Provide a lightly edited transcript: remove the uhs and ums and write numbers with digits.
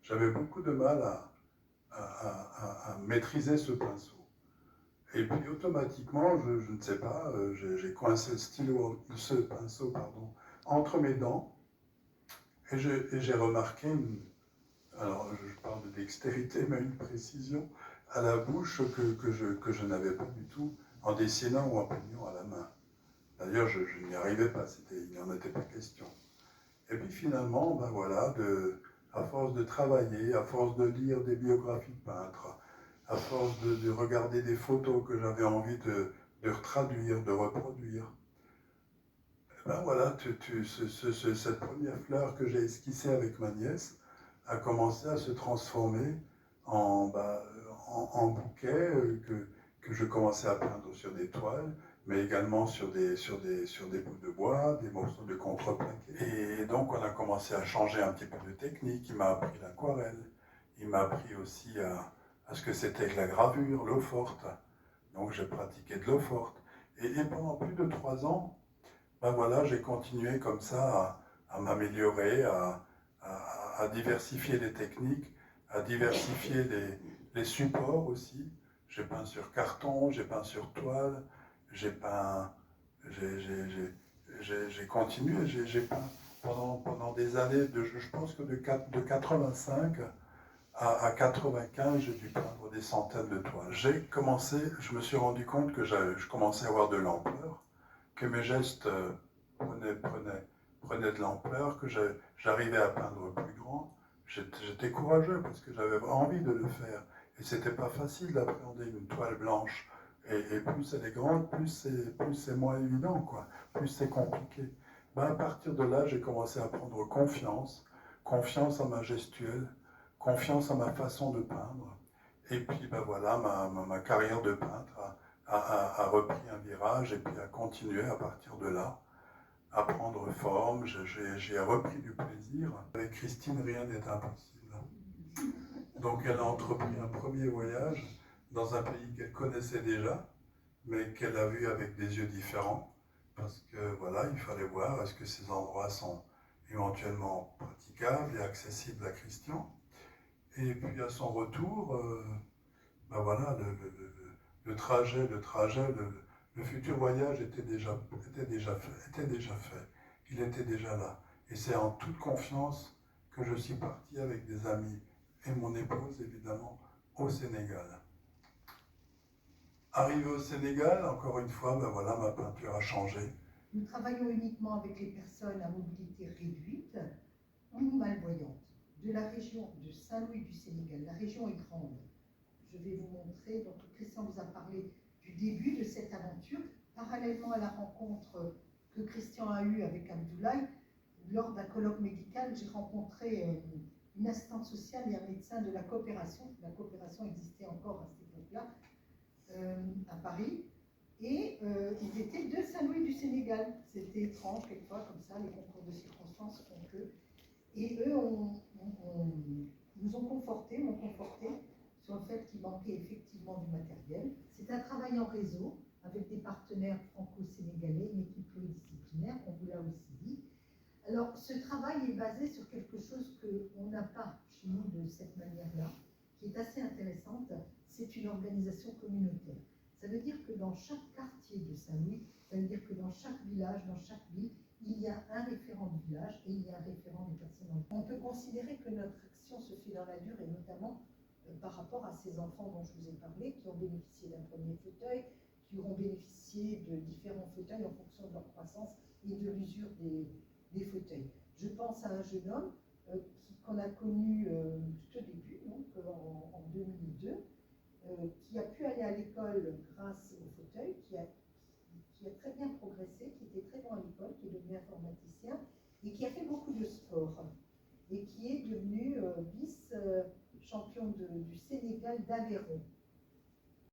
j'avais beaucoup de mal à maîtriser ce pinceau. Et puis automatiquement, je ne sais pas, j'ai coincé ce pinceau entre mes dents et j'ai remarqué, alors je parle de dextérité, mais une précision à la bouche que je n'avais pas du tout en dessinant ou en peignant à la main. D'ailleurs, je n'y arrivais pas, il n'y en était pas question. Et puis finalement, ben voilà, à force de travailler, à force de lire des biographies de peintres, à force de regarder des photos que j'avais envie de traduire, de reproduire, ben voilà, cette première fleur que j'ai esquissée avec ma nièce a commencé à se transformer en, en bouquet que je commençais à peindre sur des toiles, mais également sur des bouts de bois, des morceaux de contreplaqué. Et donc on a commencé à changer un petit peu de technique. Il m'a appris l'aquarelle, il m'a appris aussi à ce que c'était que la gravure, l'eau forte. Donc j'ai pratiqué de l'eau forte. Et pendant plus de 3 ans, ben voilà, j'ai continué comme ça à m'améliorer, à diversifier les techniques, à diversifier les supports aussi. J'ai peint sur carton, j'ai peint sur toile, j'ai peint, j'ai continué, j'ai peint pendant des années, je pense que de 85 à 95, j'ai dû peindre des centaines de toiles. J'ai commencé, je me suis rendu compte que je commençais à avoir de l'ampleur, que mes gestes prenaient de l'ampleur, que j'arrivais à peindre plus grand. J'étais courageux parce que j'avais envie de le faire. Et c'était pas facile d'appréhender une toile blanche. Et plus elle est grande, plus c'est moins évident, quoi. Plus c'est compliqué. Ben, à partir de là, j'ai commencé à prendre confiance en ma gestuelle, confiance en ma façon de peindre. Et puis ben voilà, ma carrière de peintre a repris un virage et puis a continué à partir de là, à prendre forme. J'ai repris du plaisir. Avec Christine, rien n'est impossible. Donc elle a entrepris un premier voyage dans un pays qu'elle connaissait déjà, mais qu'elle a vu avec des yeux différents. Parce que voilà, il fallait voir est-ce que ces endroits sont éventuellement praticables et accessibles à Christian. Et puis à son retour, ben voilà, le trajet, le futur voyage était déjà fait. Il était déjà là. Et c'est en toute confiance que je suis parti avec des amis et mon épouse, évidemment, au Sénégal. Arrivé au Sénégal, encore une fois, ben voilà, ma peinture a changé. Nous travaillons uniquement avec les personnes à mobilité réduite ou malvoyantes de la région de Saint-Louis du Sénégal. La région est grande. Je vais vous montrer, donc Christian vous a parlé du début de cette aventure, parallèlement à la rencontre que Christian a eue avec Abdoulaye. Lors d'un colloque médical, j'ai rencontré une assistante sociale et un médecin de la coopération. La coopération existait encore à cette époque-là, à Paris. Et ils étaient de Saint-Louis du Sénégal. C'était étrange, quelquefois, comme ça, les concours de circonstances font que. Et eux nous ont confortés, m'ont conforté sur le fait qu'il manquait effectivement du matériel. C'est un travail en réseau avec des partenaires franco-sénégalais, une équipe pluridisciplinaire, on vous l'a aussi dit. Alors, ce travail est basé sur quelque chose qu'on n'a pas chez nous de cette manière-là, qui est assez intéressante. C'est une organisation communautaire. Ça veut dire que dans chaque quartier de Saint-Louis, ça veut dire que dans chaque village, dans chaque ville, il y a un référent du village et il y a un référent des personnes handicapées. On peut considérer que notre action se fait dans la dure et notamment par rapport à ces enfants dont je vous ai parlé, qui ont bénéficié d'un premier fauteuil, qui auront bénéficié de différents fauteuils en fonction de leur croissance et de l'usure des fauteuils. Je pense à un jeune homme qu'on a connu tout au début, donc en 2002, qui a pu aller à l'école grâce au fauteuil, qui a très bien progressé, qui était très bon à l'école, qui est devenu informaticien et qui a fait beaucoup de sport et qui est devenu vice-champion du Sénégal d'Aveyron.